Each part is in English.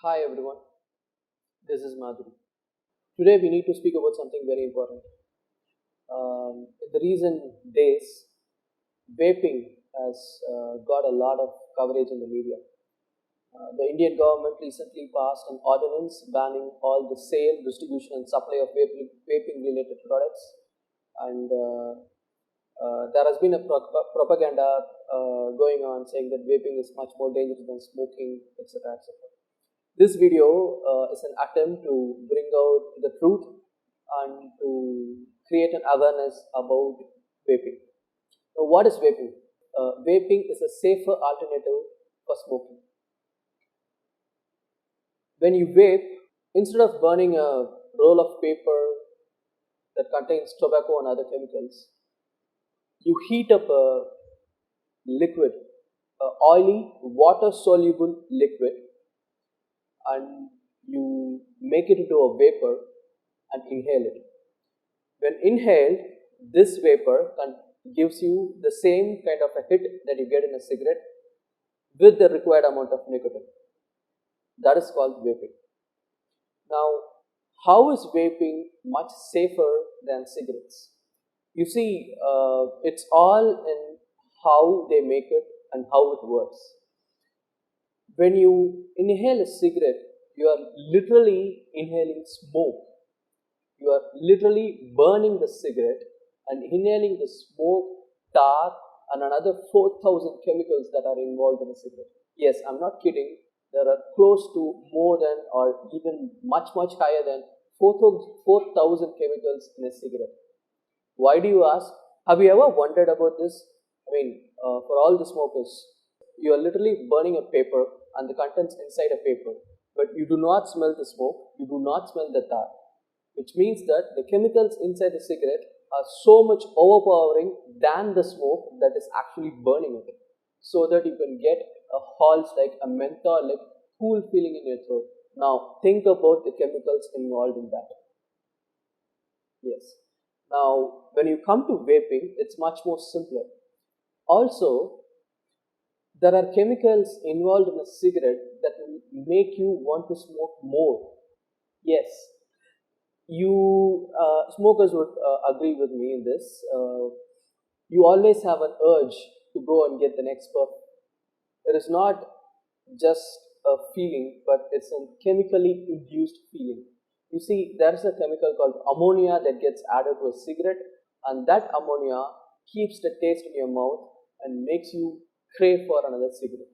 Hi everyone, this is Madhuri. Today we need to speak about something very important. In the recent days, vaping has got a lot of coverage in the media. The Indian government recently passed an ordinance banning all the sale, distribution, and supply of vaping related products. And there has been a propaganda going on saying that vaping is much more dangerous than smoking, etc. etc. This video is an attempt to bring out the truth and to create an awareness about vaping. Now, what is vaping? Vaping is a safer alternative for smoking. When you vape, instead of burning a roll of paper that contains tobacco and other chemicals, you heat up a liquid, a oily, water-soluble liquid, and you make it into a vapor and inhale it. When inhaled, this vapor gives you the same kind of a hit that you get in a cigarette with the required amount of nicotine. That is called vaping. Now, how is vaping much safer than cigarettes? You see, it's all in how they make it and how it works. When you inhale a cigarette, you are literally inhaling smoke. You are literally burning the cigarette and inhaling the smoke, tar, and another 4,000 chemicals that are involved in a cigarette. Yes, I'm not kidding. There are close to more than or even much higher than 4,000 chemicals in a cigarette. Why do you ask? Have you ever wondered about this? For all the smokers, you are literally burning a paper and the contents inside a paper, but you do not smell the smoke, you do not smell the tar, which means that the chemicals inside the cigarette are so much overpowering than the smoke that is actually burning it, so that you can get a halls like a menthol, like cool feeling in your throat. Now think about the chemicals involved in that. Yes. Now when you come to vaping, it's much more simpler. Also, there are chemicals involved in a cigarette that will make you want to smoke more. Yes, you smokers would agree with me in this. You always have an urge to go and get the next puff. It is not just a feeling, but it's a chemically induced feeling. You see, there is a chemical called ammonia that gets added to a cigarette, and that ammonia keeps the taste in your mouth and makes you crave for another cigarette.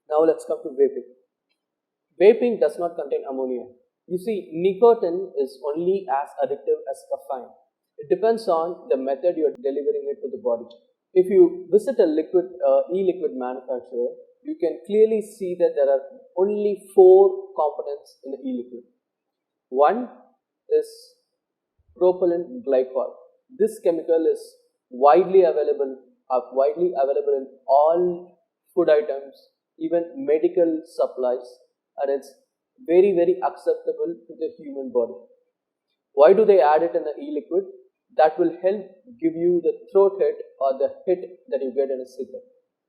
Now let's come to vaping. Vaping does not contain ammonia. You see, nicotine is only as addictive as caffeine. It depends on the method you are delivering it to the body. If you visit a e-liquid manufacturer, you can clearly see that there are only 4 components in the e-liquid. One is propylene glycol. This chemical is widely available in all food items, even medical supplies, and it's very acceptable to the human body. Why do they add it in the e-liquid? That will help give you the throat hit or the hit that you get in a cigarette.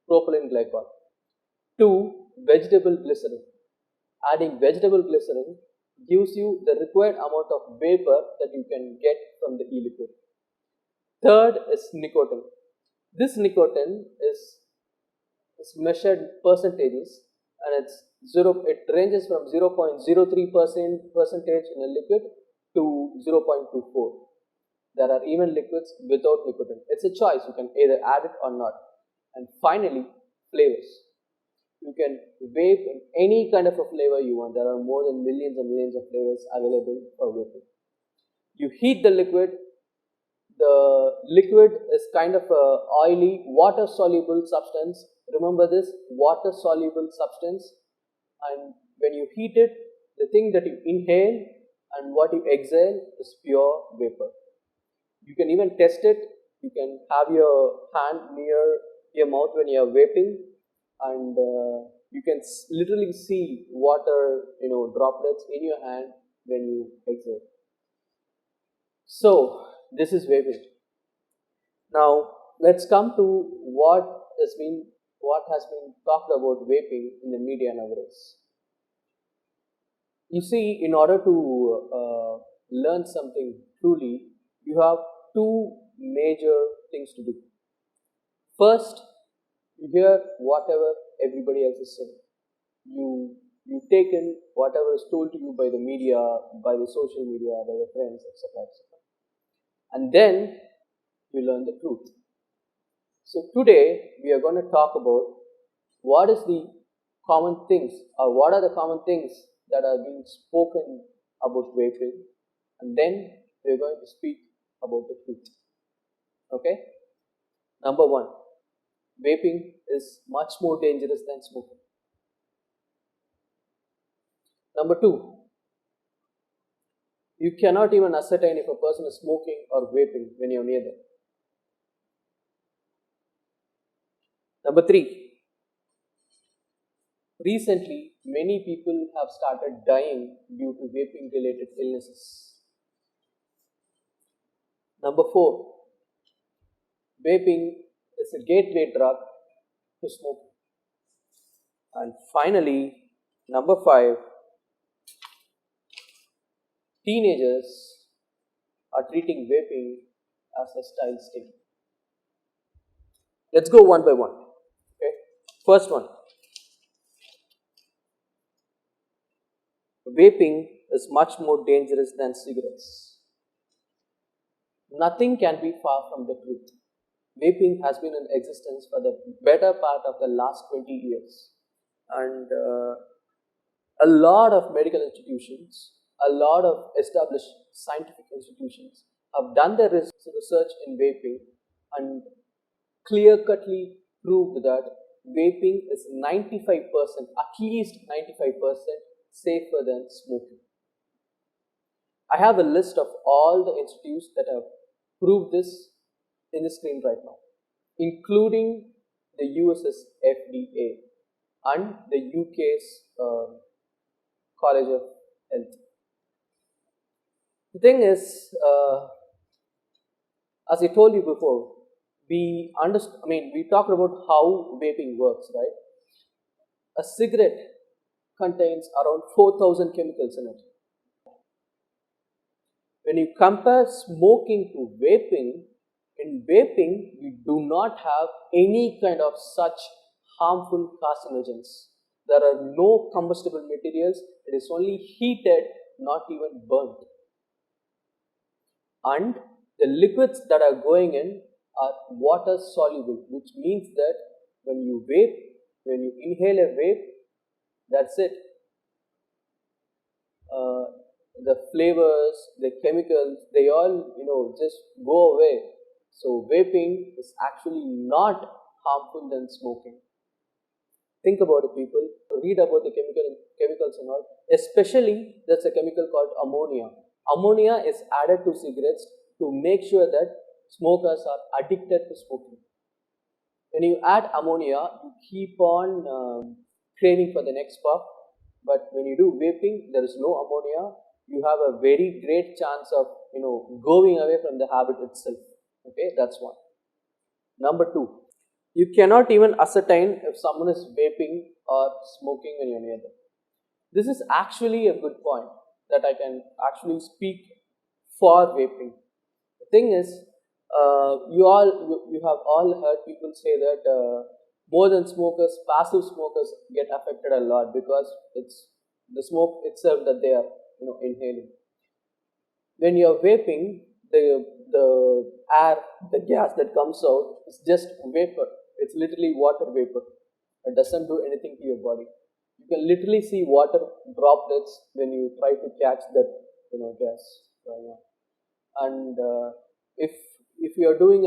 Propylene glycol. 2. Vegetable glycerin. Adding vegetable glycerin gives you the required amount of vapor that you can get from the e-liquid. Third is nicotine. This nicotine is measured in percentages, and it ranges from 0.03% percentage in a liquid to 0.24. There are even liquids without nicotine. It's a choice. You can either add it or not. And finally, flavors. You can vape in any kind of a flavor you want. There are more than millions and millions of flavors available for vaping. You heat the liquid. The liquid is kind of a oily, water-soluble substance. Remember this, water-soluble substance. And when you heat it, the thing that you inhale and what you exhale is pure vapor. You can even test it. You can have your hand near your mouth when you are vaping, and you can literally see water, droplets in your hand when you exhale. So this is vaping. Now let's come to what has been talked about vaping in the media nowadays. You see, in order to learn something truly, you have two major things to do. First, you hear whatever everybody else is saying. You take in whatever is told to you by the media, by the social media, by your friends, etc., etc. And then you learn the truth. So today we are going to talk about what is the common things, or what are the common things that are being spoken about vaping, and then we are going to speak about the truth. Okay? Number one, vaping is much more dangerous than smoking. Number two, you cannot even ascertain if a person is smoking or vaping when you're near them. Number three, recently many people have started dying due to vaping related illnesses. Number four, vaping is a gateway drug to smoking. And finally, number five, teenagers are treating vaping as a style statement. Let's go one by one. Okay. First one, vaping is much more dangerous than cigarettes. Nothing can be far from the truth. Vaping has been in existence for the better part of the last 20 years. And a lot of medical institutions, a lot of established scientific institutions have done their research in vaping and clear-cutly proved that vaping is 95%, at least 95% safer than smoking. I have a list of all the institutes that have proved this in the screen right now, including the US's FDA and the UK's College of Health. The thing is, as I told you before, we talked about how vaping works, right? A cigarette contains around 4,000 chemicals in it. When you compare smoking to vaping, in vaping we do not have any kind of such harmful carcinogens. There are no combustible materials, it is only heated, not even burnt. And the liquids that are going in are water soluble, which means that when you vape, when you inhale a vape, that's it. The flavors, the chemicals, they all just go away. So vaping is actually not harmful than smoking. Think about it, people. Read about the chemicals and all. Especially, there's a chemical called ammonia. Ammonia is added to cigarettes to make sure that smokers are addicted to smoking. When you add ammonia, you keep on craving for the next puff. But when you do vaping, there is no ammonia. You have a very great chance of going away from the habit itself. Okay, that's one. Number two, you cannot even ascertain if someone is vaping or smoking when you're near them. This is actually a good point that I can actually speak for vaping. The thing is, you have all heard people say that more than smokers, passive smokers get affected a lot because it's the smoke itself that they are inhaling. When you're vaping, the air, the gas that comes out is just vapor. It's literally water vapor. It doesn't do anything to your body. You can literally see water droplets when you try to catch that gas going on. And if you're doing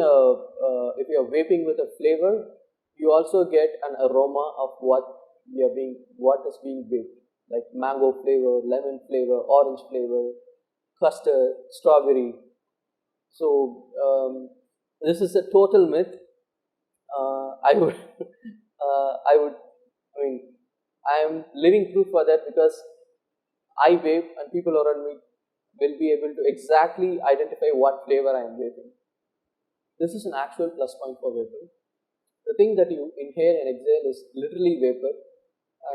if you're vaping with a flavor, you also get an aroma of what is being vaped, like mango flavor, lemon flavor, orange flavor, custard, strawberry. So this is a total myth. I would, I am living proof for that because I vape and people around me will be able to exactly identify what flavor I am vaping. This is an actual plus point for vaping. The thing that you inhale and exhale is literally vapor,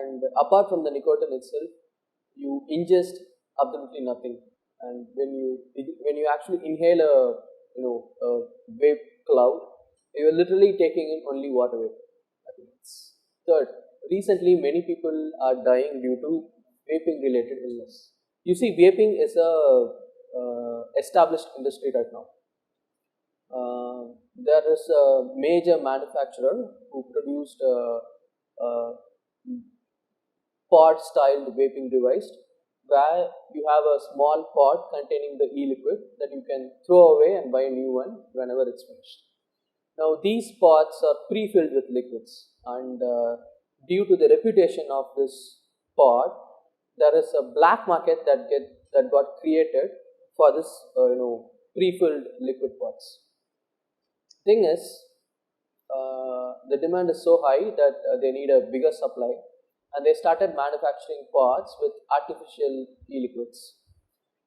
and apart from the nicotine itself, you ingest absolutely nothing, and when you actually inhale a a vape cloud, you're literally taking in only water vapor. Nothing else. Third, recently many people are dying due to vaping related illness. You see, vaping is a established industry right now. There is a major manufacturer who produced a pod styled vaping device where you have a small pod containing the e-liquid that you can throw away and buy a new one whenever it's finished. Now these pods are pre-filled with liquids, and due to the reputation of this pod, there is a black market that got created for this pre-filled liquid pods. Thing is, the demand is so high that they need a bigger supply, and they started manufacturing pods with artificial e-liquids.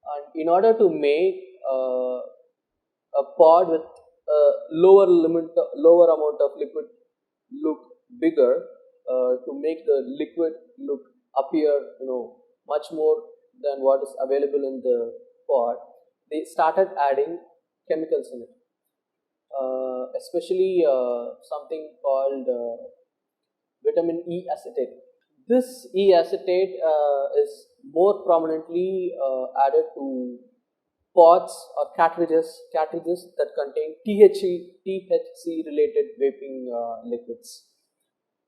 And in order to make a pod with a lower amount of liquid look bigger, to make the liquid look appear much more than what is available in the pod, they started adding chemicals in it, especially something called vitamin E acetate. This E acetate is more prominently added to pods or cartridges that contain THC related vaping liquids.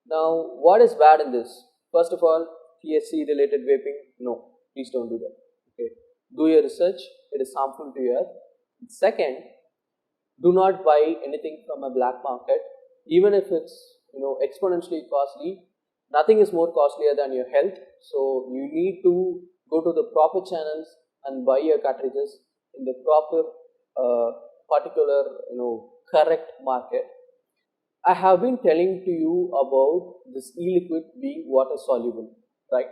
Now, what is bad in this? First of all, THC related vaping, no, please don't do that. Okay, do your research. It is harmful to your health. Second, do not buy anything from a black market, even if it's exponentially costly. Nothing is more costlier than your health, so you need to go to the proper channels and buy your cartridges in the proper particular correct market. I have been telling to you about this e-liquid being water soluble, right?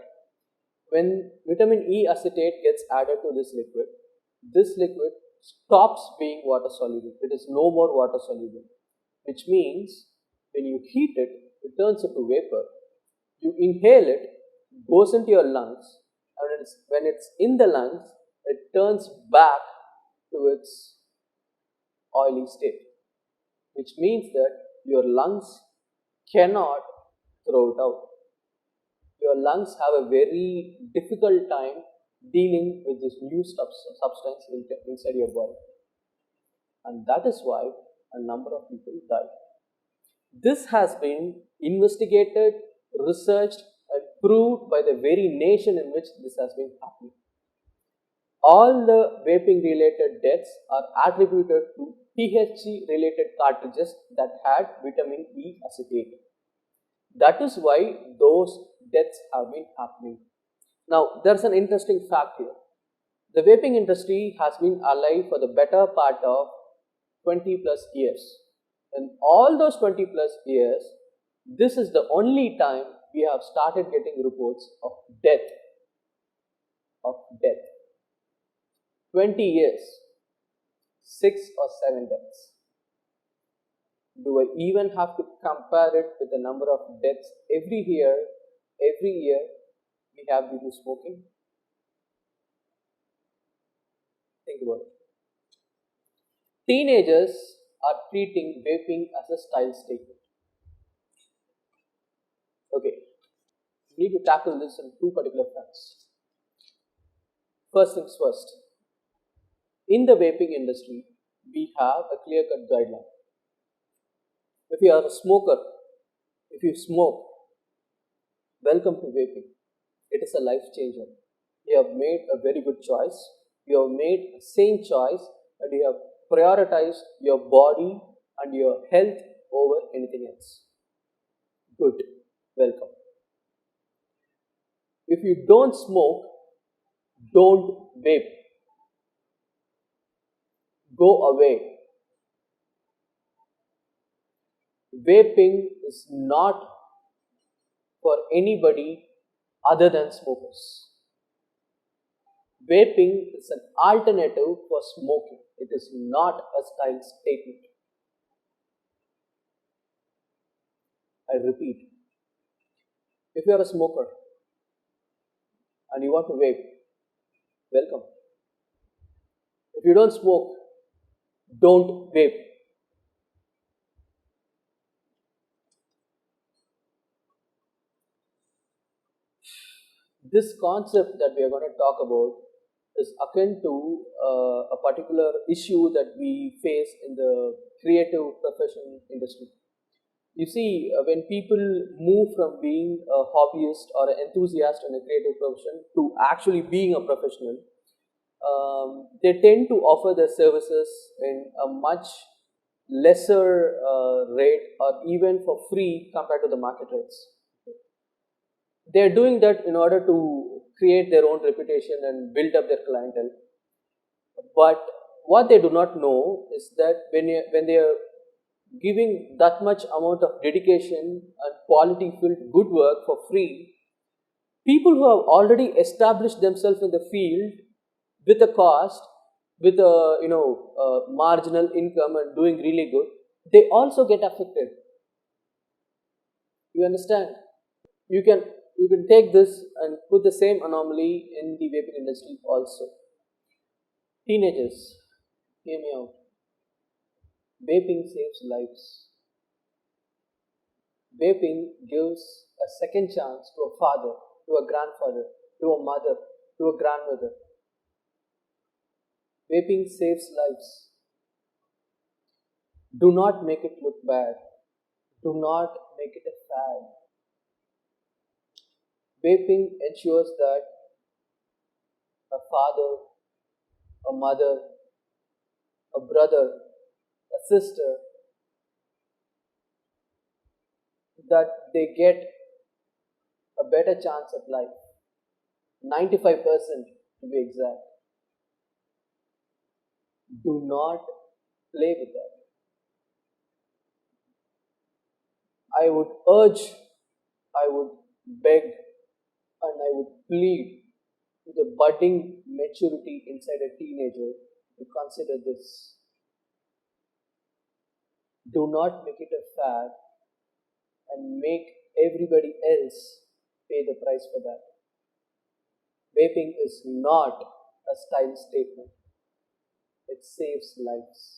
When vitamin E acetate gets added to this liquid stops being water soluble. It is no more water soluble, which means when you heat it, it turns into vapor. You inhale it, goes into your lungs, and when it's in the lungs, it turns back to its oily state, which means that your lungs cannot throw it out. Your lungs have a very difficult time dealing with this new substance inside your body, and that is why a number of people die. This has been investigated, researched, and proved by the very nation in which this has been happening. All the vaping related deaths are attributed to THC related cartridges that had vitamin E acetate. That is why those deaths have been happening. Now, there's an interesting fact here. The vaping industry has been alive for the better part of 20 plus years. In all those 20 plus years, this is the only time we have started getting reports of death. Of death. 20 years, 6 or 7 deaths. Do I even have to compare it with the number of deaths every year we have due to smoking? Think about it. Teenagers are treating vaping as a style statement. Okay, we need to tackle this in two particular fronts. First things first. In the vaping industry, we have a clear-cut guideline. If you are a smoker, if you smoke, welcome to vaping. It is a life changer. You have made a very good choice. You have made a sane choice, and you have prioritized your body and your health over anything else. Good. Welcome. If you don't smoke, don't vape. Go away. Vaping is not for anybody other than smokers. Vaping is an alternative for smoking. It is not a style statement. I repeat, if you are a smoker and you want to vape, welcome. If you don't smoke, don't vape. This concept that we are going to talk about is akin to a particular issue that we face in the creative profession industry. You see, when people move from being a hobbyist or an enthusiast in a creative profession to actually being a professional, they tend to offer their services in a much lesser rate or even for free compared to the market rates. They're doing that in order to create their own reputation and build up their clientele. But what they do not know is that when they are giving that much amount of dedication and quality filled good work for free, people who have already established themselves in the field with a cost, with a marginal income and doing really good, they also get affected. You understand? You can you can take this and put the same anomaly in the vaping industry also. Teenagers, hear me out. Vaping saves lives. Vaping gives a second chance to a father, to a grandfather, to a mother, to a grandmother. Vaping saves lives. Do not make it look bad. Do not make it a fad. Vaping ensures that a father, a mother, a brother, a sister, that they get a better chance at life. 95% to be exact. Do not play with that. I would urge, I would beg, and I would plead to the budding maturity inside a teenager to consider this. Do not make it a fad and make everybody else pay the price for that. Vaping is not a style statement, it saves lives.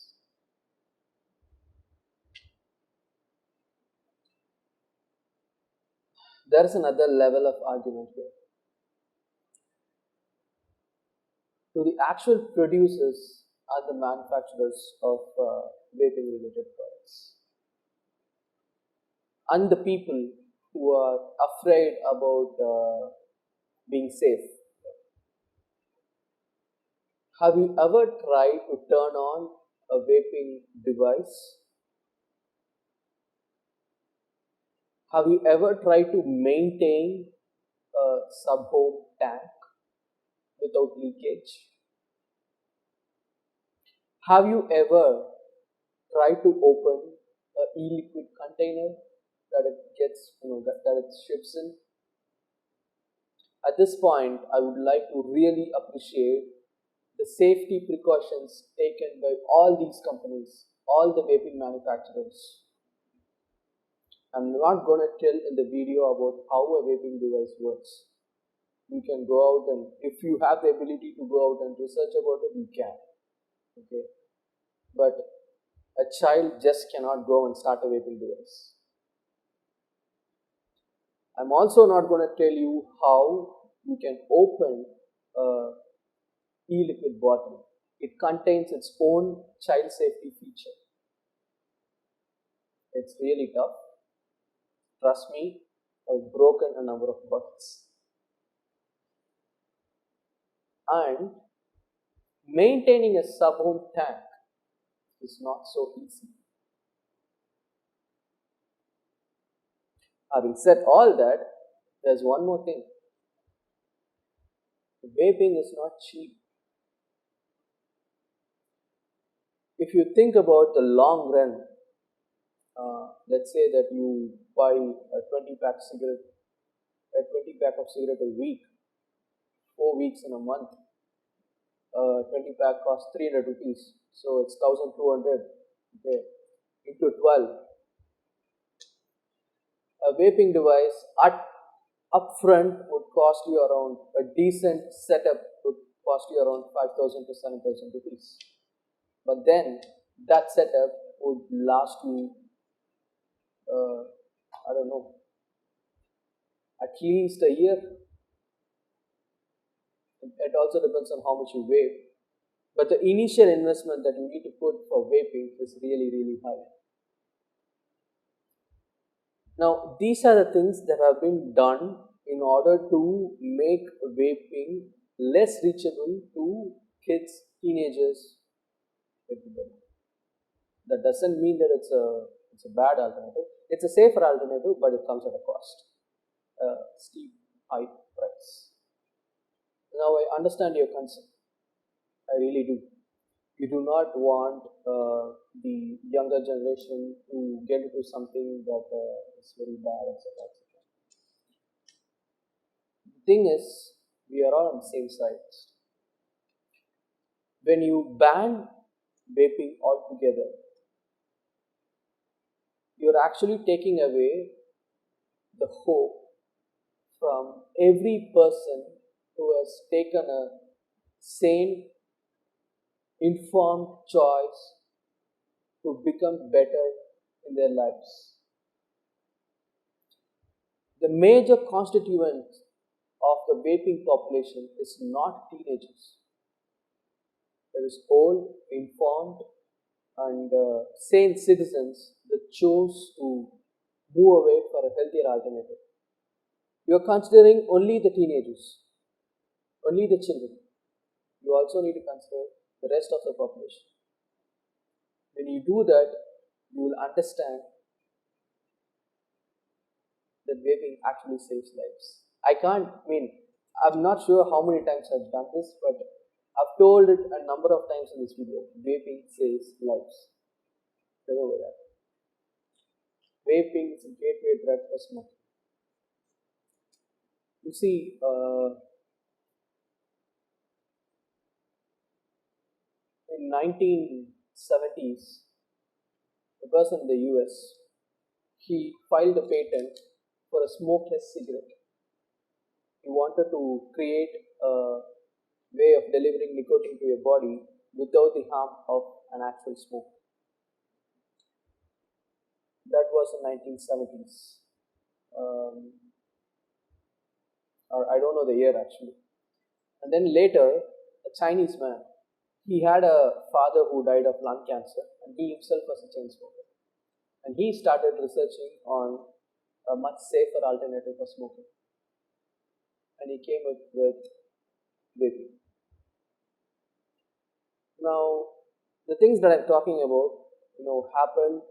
There is another level of argument here. To the actual producers and the manufacturers of vaping related products, and the people who are afraid about being safe. Have you ever tried to turn on a vaping device? Have you ever tried to maintain a sub-home tank without leakage? Have you ever tried to open a e-liquid container that it gets, that it ships in? At this point, I would like to really appreciate the safety precautions taken by all these companies, all the vaping manufacturers. I'm not going to tell in the video about how a vaping device works. You can go out, and if you have the ability to go out and research about it, you can. Okay, but a child just cannot go and start a vaping device. I'm also not going to tell you how you can open a e-liquid bottle. It contains its own child safety feature. It's really tough. Trust me, I've broken a number of bottles. And maintaining a sub-home tank is not so easy. Having said all that, there's one more thing. Vaping is not cheap. If you think about the long run, let's say that you buy a 20-pack of cigarette a week, 4 weeks in a month. 20 pack costs 300 rupees, so it's 1200. Okay, into 12. A vaping device at upfront would cost you around a decent setup would cost you around 5,000 to 7,000 rupees. But then that setup would last you, uh, I don't know, at least a year. It also depends on how much you vape. But the initial investment that you need to put for vaping is really, really high. Now, these are the things that have been done in order to make vaping less reachable to kids, teenagers, everybody. That doesn't mean that it's a bad alternative. It's a safer alternative, but it comes at a cost, a steep, high price. Now I understand your concern. I really do. You do not want the younger generation to get into something that is very bad, etc. etc. The thing is, we are all on the same side. When you ban vaping altogether, you're actually taking away the hope from every person who has taken a sane, informed choice to become better in their lives. The major constituent of the vaping population is not teenagers. It is old, informed, and sane citizens that chose to move away for a healthier alternative. You are considering only the teenagers, only the children. You also need to consider the rest of the population. When you do that, you will understand that vaping actually saves lives. I'm not sure how many times I've done this, but I've told it a number of times in this video. Vaping saves lives. Remember that. Vaping is a gateway drug for smoking. You see, in 1970s, a person in the US, he filed a patent for a smokeless cigarette. He wanted to create a way of delivering nicotine to your body without the harm of an actual smoke. That was in 1970s. Or I don't know the year actually. And then later, a Chinese man, he had a father who died of lung cancer, and he himself was a chain smoker. And he started researching on a much safer alternative for smoking. And he came up with vaping. Now, the things that I'm talking about, happened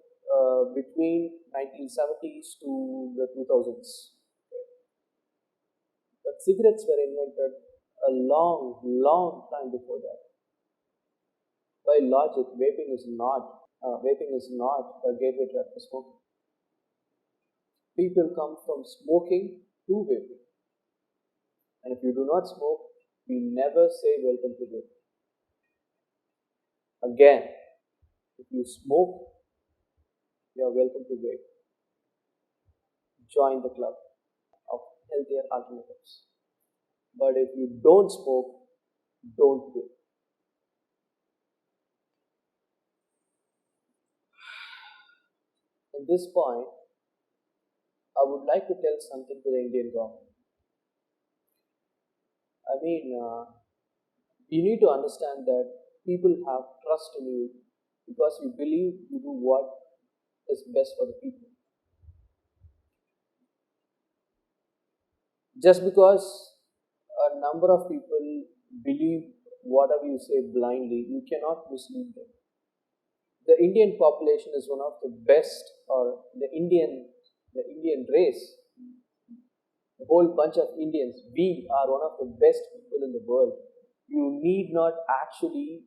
between 1970s to the 2000s. But cigarettes were invented a long, long time before that. By logic, vaping is not a gateway drug for smoking. People come from smoking to vaping. And if you do not smoke, we never say welcome to vaping. Again, if you smoke, you are welcome to vape. Join the club of healthier alternatives. But if you don't smoke, don't vape. At this point, I would like to tell something to the Indian government. You need to understand that people have trust in you because you believe you do what is best for the people. Just because a number of people believe whatever you say blindly, you cannot mislead them. The Indian population is one of the best, or the Indian race, the whole bunch of Indians, we are one of the best people in the world. You need not actually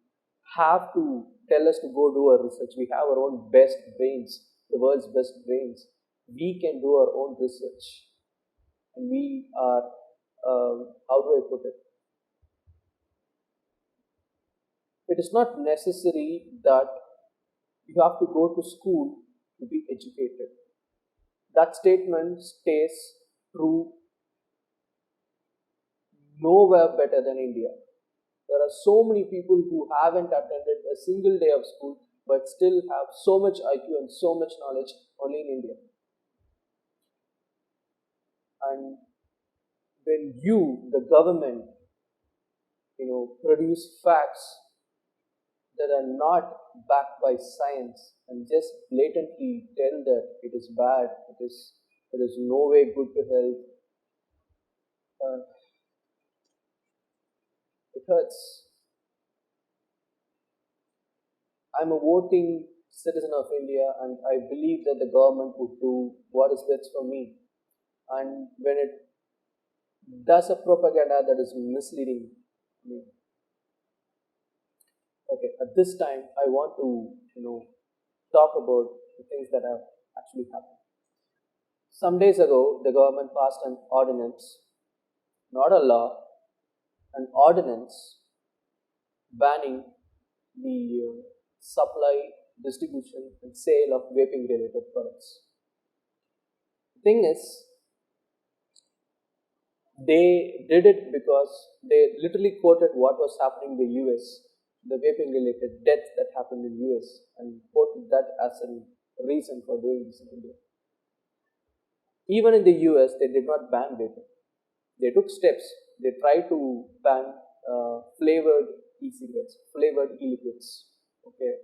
have to tell us to go do our research. We have our own best brains, the world's best brains. We can do our own research. And we are, how do I put it? It is not necessary that you have to go to school to be educated. That statement stays true nowhere better than India. There are so many people who haven't attended a single day of school but still have so much IQ and so much knowledge only in India. And when you, the government, produce facts that are not backed by science and just blatantly tell that it is bad, it is no way good to health, uh, it hurts. I'm a voting citizen of India, and I believe that the government would do what is best for me. And when it does a propaganda that is misleading me, okay, at this time I want to, talk about the things that have actually happened. Some days ago, the government passed an ordinance, not a law, an ordinance banning the supply, distribution, and sale of vaping related products. The thing is, they did it because they literally quoted what was happening in the US, the vaping related deaths that happened in the US, and quoted that as a reason for doing this in India. Even in the US, they did not ban vaping. They took steps. They tried to ban flavored e-cigarettes, flavored e-liquids. Okay,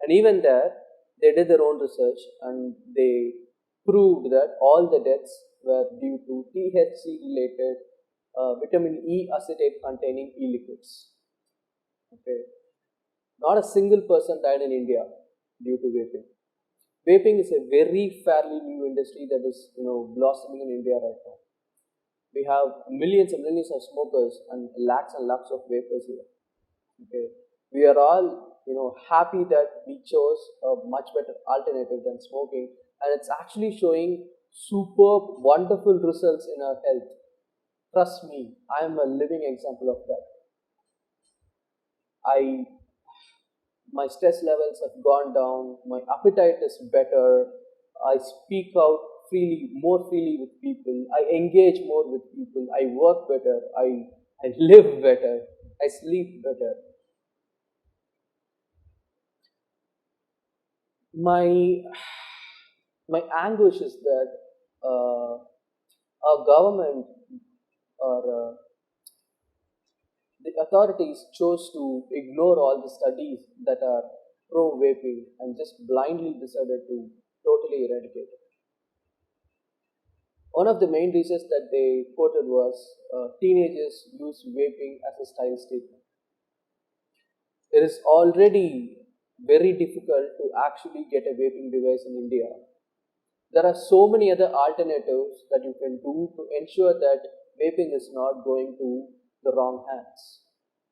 and even there, they did their own research and they proved that all the deaths were due to THC-related vitamin E acetate containing e-liquids. Okay, not a single person died in India due to vaping. Vaping is a very fairly new industry that is blossoming in India right now. We have millions and millions of smokers and lakhs of vapors here. Okay, we are all happy that we chose a much better alternative than smoking, and it's actually showing superb, wonderful results in our health. Trust me, I am a living example of that. I My stress levels have gone down, my appetite is better, I speak out more freely with people, I engage more with people, I work better, I live better, I sleep better. My my anguish is that our government or the authorities chose to ignore all the studies that are pro vaping and just blindly decided to totally eradicate it. One of the main reasons that they quoted was teenagers use vaping as a style statement. It is already very difficult to actually get a vaping device in India. There are so many other alternatives that you can do to ensure that vaping is not going to the wrong hands.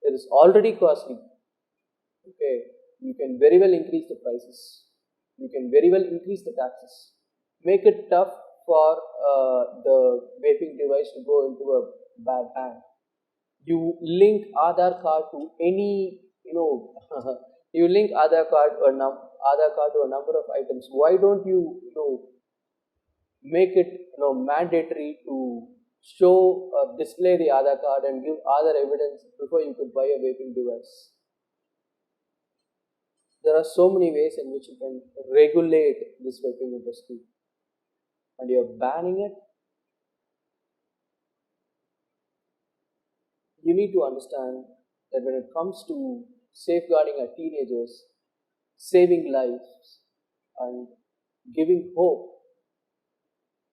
It is already costly. Okay, you can very well increase the prices. You can very well increase the taxes. Make it tough for the vaping device to go into a bad hand. You link Aadhaar card to any, you link Aadhaar card to a number of items. Why don't you make it mandatory to show or display the Aadhaar card and give Aadhaar evidence before you could buy a vaping device? There are so many ways in which you can regulate this vaping industry, and you're banning it. You need to understand that when it comes to safeguarding our teenagers, saving lives, and giving hope,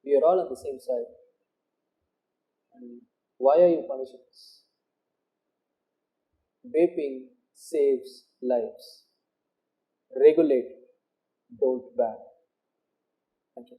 we are all on the same side. And why are you punishing us? Vaping saves lives. Regulate, don't ban. Thank you.